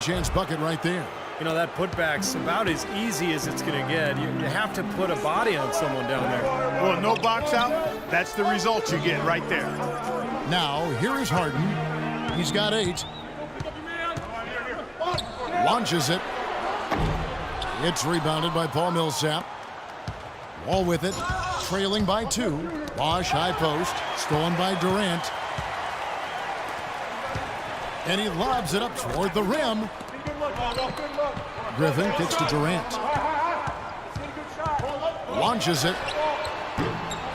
chance bucket right there. You know, that putback's about as easy as it's going to get. You have to put a body on someone down there. Well, no box out. That's the result you get right there. Now, here is Harden. He's got 8. Launches it. It's rebounded by Paul Millsap. Wall with it. Trailing by 2. Bosch high post. Stolen by Durant. And he lobs it up toward the rim. Griffin kicks to Durant. Launches it.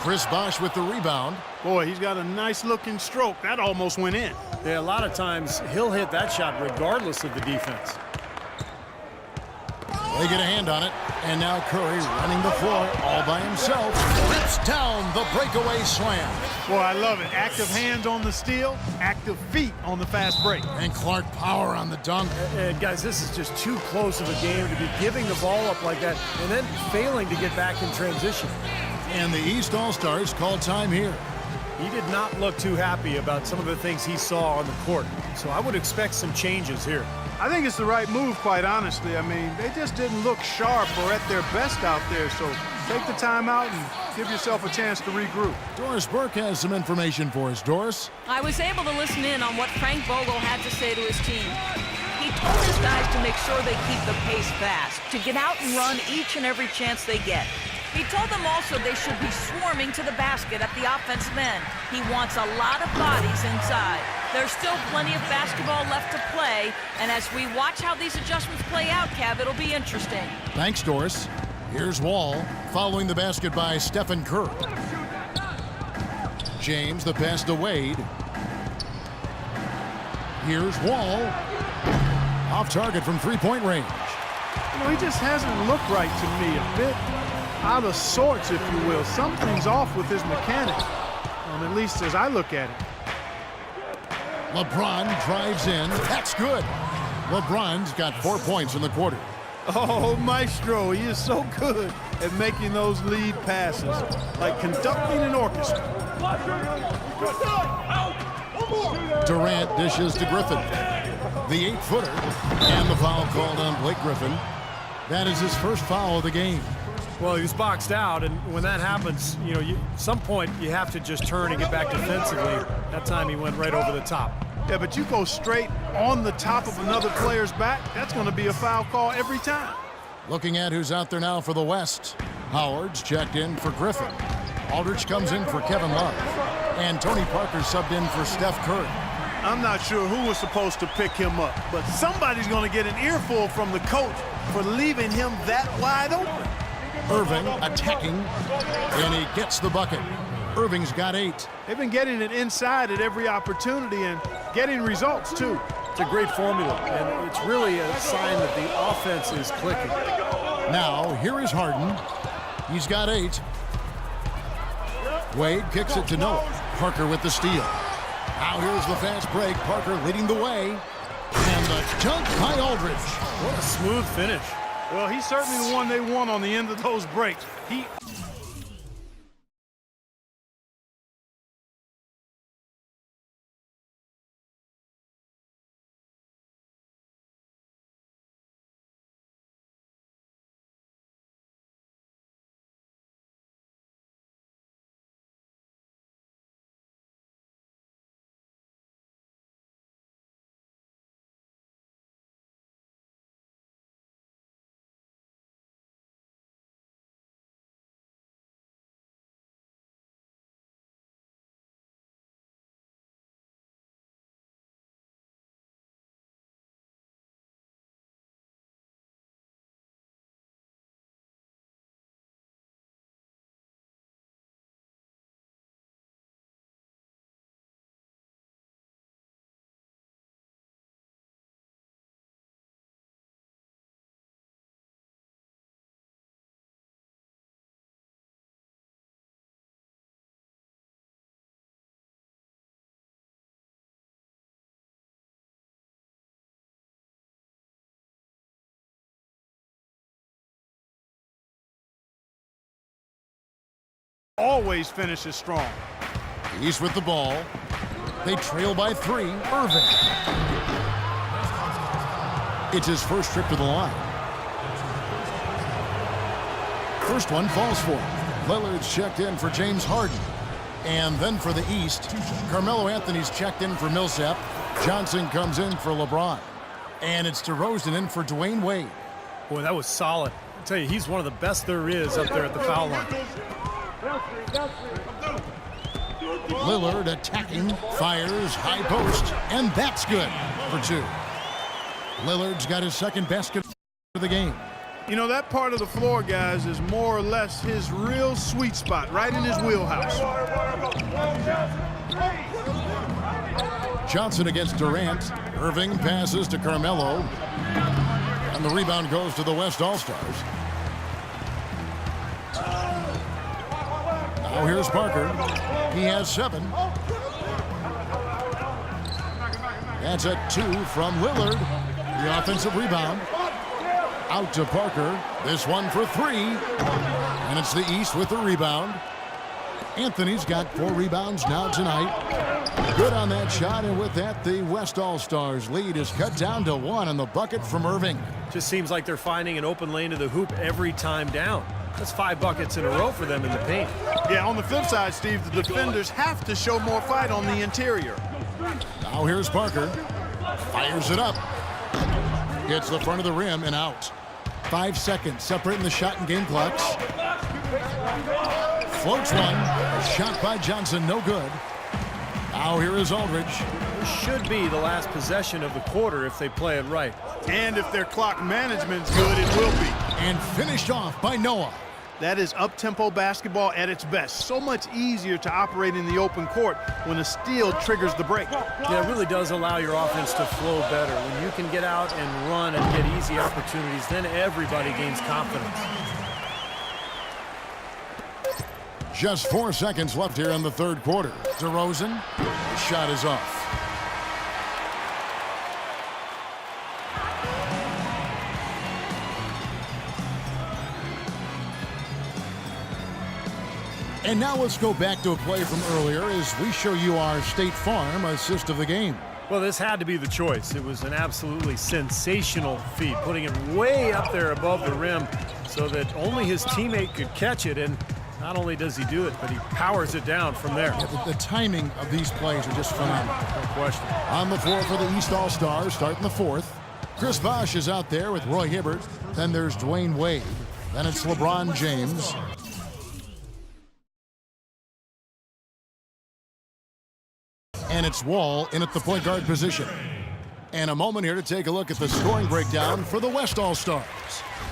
Chris Bosch with the rebound. Boy, he's got a nice-looking stroke. That almost went in. Yeah, a lot of times he'll hit that shot regardless of the defense. They get a hand on it, and now Curry running the floor all by himself. Rips down the breakaway slam. Boy, I love it. Active hands on the steal, active feet on the fast break. And Clark power on the dunk. And guys, this is just too close of a game to be giving the ball up like that and then failing to get back in transition. And the East All-Stars call time here. He did not look too happy about some of the things he saw on the court. So I would expect some changes here. I think it's the right move, quite honestly. I mean, they just didn't look sharp or at their best out there. So take the time out and give yourself a chance to regroup. Doris Burke has some information for us. Doris? I was able to listen in on what Frank Vogel had to say to his team. He told his guys to make sure they keep the pace fast, to get out and run each and every chance they get. He told them also they should be swarming to the basket at the offensive end. He wants a lot of bodies inside. There's still plenty of basketball left to play, and as we watch how these adjustments play out, Kev, it'll be interesting. Thanks, Doris. Here's Wall, following the basket by Stephen Curry. James, the pass to Wade. Here's Wall. Off target from three-point range. You know, he just hasn't looked right to me. A bit out of sorts, if you will. Something's off with his mechanics, at least as I look at it. LeBron drives in. That's good. LeBron's got 4 points in the quarter. Oh, Maestro, he is so good at making those lead passes, like conducting an orchestra. Durant dishes to Griffin. The 8-footer, and the foul called on Blake Griffin. That is his first foul of the game. Well, he was boxed out, and when that happens, you know, at some point you have to just turn and get back defensively. That time he went right over the top. Yeah, but you go straight on the top of another player's back, that's going to be a foul call every time. Looking at who's out there now for the West. Howard's checked in for Griffin. Aldridge comes in for Kevin Love. And Tony Parker subbed in for Steph Curry. I'm not sure who was supposed to pick him up, but somebody's going to get an earful from the coach for leaving him that wide open. Irving attacking, and he gets the bucket. Irving's got 8. They've been getting it inside at every opportunity and getting results, too. It's a great formula, and it's really a sign that the offense is clicking. Now, here is Harden. He's got 8. Wade kicks it to Noah. Parker with the steal. Now here's the fast break. Parker leading the way. And the dunk by Aldridge. What a smooth finish. Well, he's certainly the one they want on the end of those breaks. He always finishes strong. He's with the ball. They trail by 3. Irving. It's his first trip to the line. First one falls for him. Lillard's checked in for James Harden. And then for the East, Carmelo Anthony's checked in for Millsap. Johnson comes in for LeBron. And it's DeRozan in for Dwayne Wade. Boy, that was solid. I tell you, he's one of the best there is up there at the foul line. Lillard attacking, fires, high post, and that's good for 2. Lillard's got his second basket for the game. You know, that part of the floor, guys, is more or less his real sweet spot, right in his wheelhouse. Johnson against Durant. Irving passes to Carmelo. And the rebound goes to the West All-Stars. Now here's Parker. He has 7. That's a 2 from Lillard. The offensive rebound. Out to Parker. This one for 3. And it's the East with the rebound. Anthony's got 4 rebounds now tonight. Good on that shot, and with that, the West All-Stars lead is cut down to 1 on the bucket from Irving. Just seems like they're finding an open lane to the hoop every time down. That's 5 buckets in a row for them in the paint. Yeah, on the flip side, Steve, the defenders have to show more fight on the interior. Now here's Parker. Fires it up. Hits the front of the rim and out. 5 seconds separating the shot and game clocks. Floats one. A shot by Johnson, no good. Now here is Aldridge. This should be the last possession of the quarter if they play it right. And if their clock management's good, it will be. And finished off by Noah. That is up-tempo basketball at its best. So much easier to operate in the open court when a steal triggers the break. Yeah, it really does allow your offense to flow better. When you can get out and run and get easy opportunities, then everybody gains confidence. Just 4 seconds left here in the third quarter. DeRozan, the shot is off. And now let's go back to a play from earlier as we show you our State Farm assist of the game. Well, this had to be the choice. It was an absolutely sensational feat, putting it way up there above the rim so that only his teammate could catch it. And not only does he do it, but he powers it down from there. Yeah, the timing of these plays are just phenomenal. No question. On the floor for the East All-Stars, starting the fourth. Chris Bosh is out there with Roy Hibbert. Then there's Dwayne Wade. Then it's LeBron James. And it's Wall in at the point guard position. And a moment here to take a look at the scoring breakdown for the West All-Stars.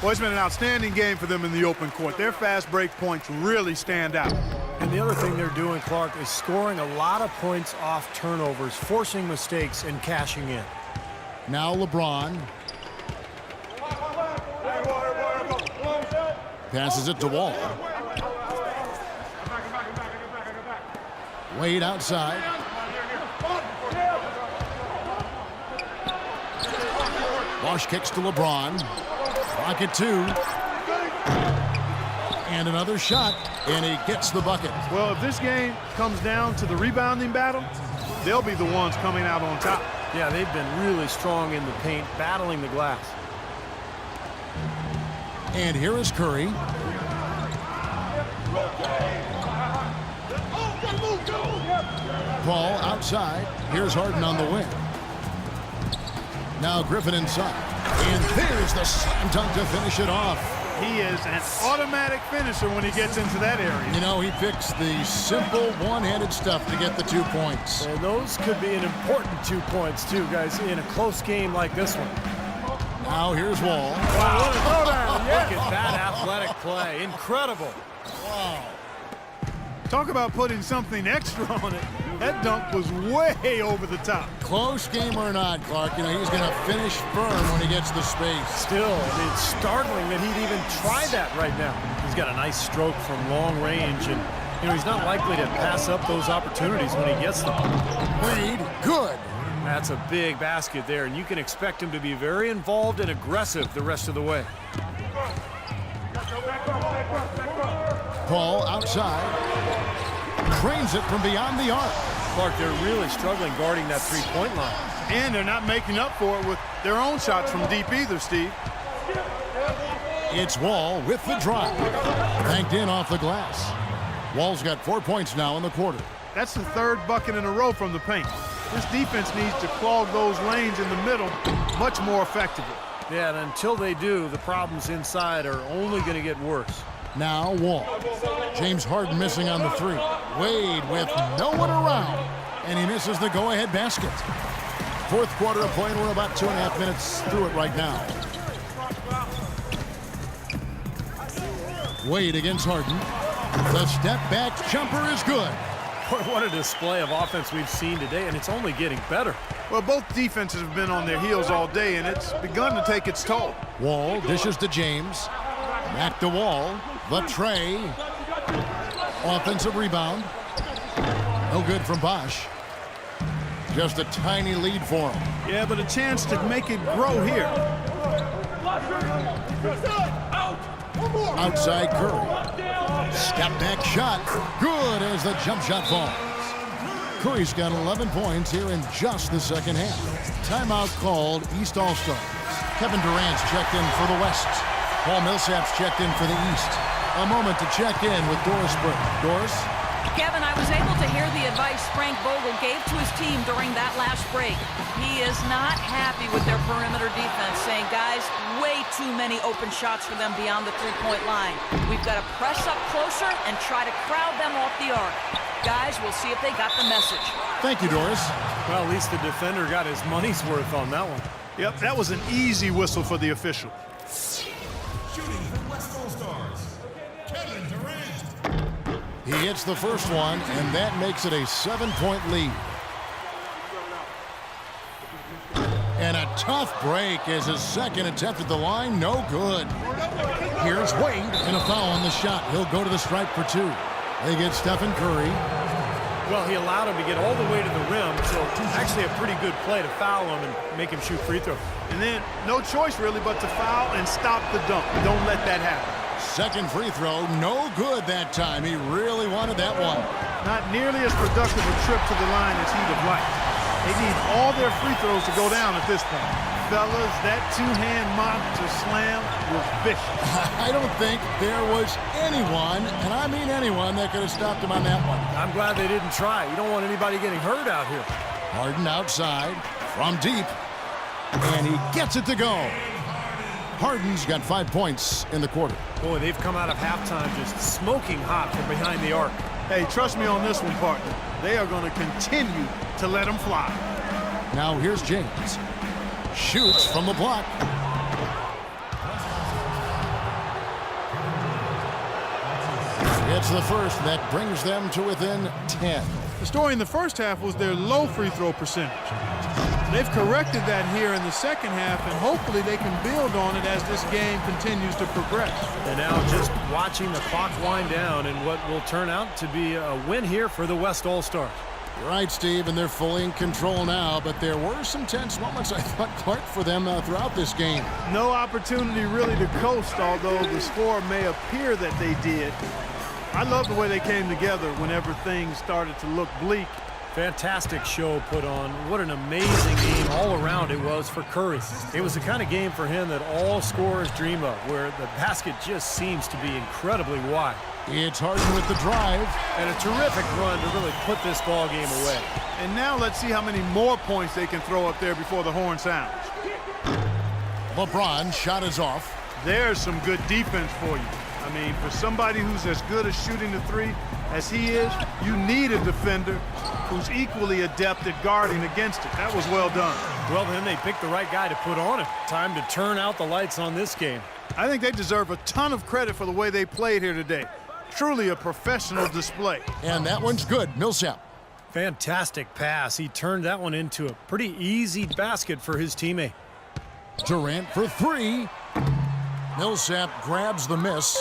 Well, it's been an outstanding game for them in the open court. Their fast break points really stand out. And the other thing they're doing, Clark, is scoring a lot of points off turnovers, forcing mistakes and cashing in. Now LeBron. Passes it to Wall. Wade outside. Bosh kicks to LeBron. Rocket 2. And another shot, and he gets the bucket. Well, if this game comes down to the rebounding battle, they'll be the ones coming out on top. Yeah, they've been really strong in the paint, battling the glass. And here is Curry. Paul outside. Here's Harden on the wing. Now Griffin inside. And there's the slam dunk to finish it off. He is an automatic finisher when he gets into that area. You know, he picks the simple one-handed stuff to get the 2 points. And those could be an important 2 points, too, guys, in a close game like this one. Now here's Wall. Wow, what a throwdown. Yeah. Look at that athletic play. Incredible. Wow. Talk about putting something extra on it. That dunk was way over the top. Close game or not, Clark, you know, he's going to finish firm when he gets the space. Still, it's startling that he'd even try that right now. He's got a nice stroke from long range, and, you know, he's not likely to pass up those opportunities when he gets them. Wade, good. That's a big basket there, and you can expect him to be very involved and aggressive the rest of the way. Paul outside. Trains it from beyond the arc. Clark, they're really struggling guarding that three-point line. And they're not making up for it with their own shots from deep either, Steve. It's Wall with the drive. Banked in off the glass. Wall's got 4 points now in the quarter. That's the third bucket in a row from the paint. This defense needs to clog those lanes in the middle much more effectively. Yeah, and until they do, the problems inside are only going to get worse. Now Wall. James Harden missing on the three. Wade with no one around. And he misses the go-ahead basket. Fourth quarter of play, and we're about 2.5 minutes through it right now. Wade against Harden. The step-back jumper is good. Boy, what a display of offense we've seen today, and it's only getting better. Well, both defenses have been on their heels all day, and it's begun to take its toll. Wall dishes to James. Back to Wall. The tray. Offensive rebound. No good from Bosch. Just a tiny lead for him. Yeah, but a chance to make it grow here. Outside Curry. Step back shot. Good as the jump shot falls. Curry's got 11 points here in just the second half. Timeout called East All-Stars. Kevin Durant's checked in for the West. Paul Millsap's checked in for the East. A moment to check in with Doris Burke. Doris? Kevin, I was able to hear the advice Frank Vogel gave to his team during that last break. He is not happy with their perimeter defense, saying, guys, way too many open shots for them beyond the three-point line. We've got to press up closer and try to crowd them off the arc. Guys, we'll see if they got the message. Thank you, Doris. Well, at least the defender got his money's worth on that one. Yep, that was an easy whistle for the official. Shooting for West All-Stars, Kevin Durant. He hits the first one, and that makes it a 7-point lead. And a tough break as his second attempt at the line, no good. Here's Wade, and a foul on the shot. He'll go to the stripe for two. They get Stephen Curry. Well, he allowed him to get all the way to the rim, so actually a pretty good play to foul him and make him shoot free throws. And then no choice really but to foul and stop the dunk. Don't let that happen. Second free throw, no good that time. He really wanted that one. Not nearly as productive a trip to the line as he'd have liked. They need all their free throws to go down at this point. Fellas, that two-hand mop to slam was vicious. I don't think there was anyone, and I mean anyone, that could have stopped him on that one. I'm glad they didn't try. You don't want anybody getting hurt out here. Harden outside from deep, and he gets it to go. Harden's got 5 points in the quarter. Boy, they've come out of halftime just smoking hot from behind the arc. Hey, trust me on this one, partner. They are going to continue to let them fly. Now here's James. Shoots from the block. It's the first that brings them to within 10. The story in the first half was their low free throw percentage. They've corrected that here in the second half, and hopefully they can build on it as this game continues to progress. And now just watching the clock wind down in what will turn out to be a win here for the West All-Stars. You're right, Steve, and they're fully in control now, but there were some tense moments, I thought, Clark, for them throughout this game. No opportunity really to coast, although the score may appear that they did. I love the way they came together whenever things started to look bleak. Fantastic show put on. What an amazing game all around it was for Curry. It was the kind of game for him that all scorers dream of, where the basket just seems to be incredibly wide. It's Harden with the drive. And a terrific run to really put this ball game away. And now let's see how many more points they can throw up there before the horn sounds. LeBron shot is off. There's some good defense for you. I mean, for somebody who's as good at shooting the three as he is, you need a defender who's equally adept at guarding against it. That was well done. Well, then they picked the right guy to put on it. Time to turn out the lights on this game. I think they deserve a ton of credit for the way they played here today. Truly a professional display. And that one's good. Millsap. Fantastic pass. He turned that one into a pretty easy basket for his teammate. Durant for three. Millsap grabs the miss.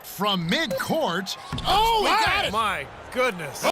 From midcourt. Oh, he got it! My goodness.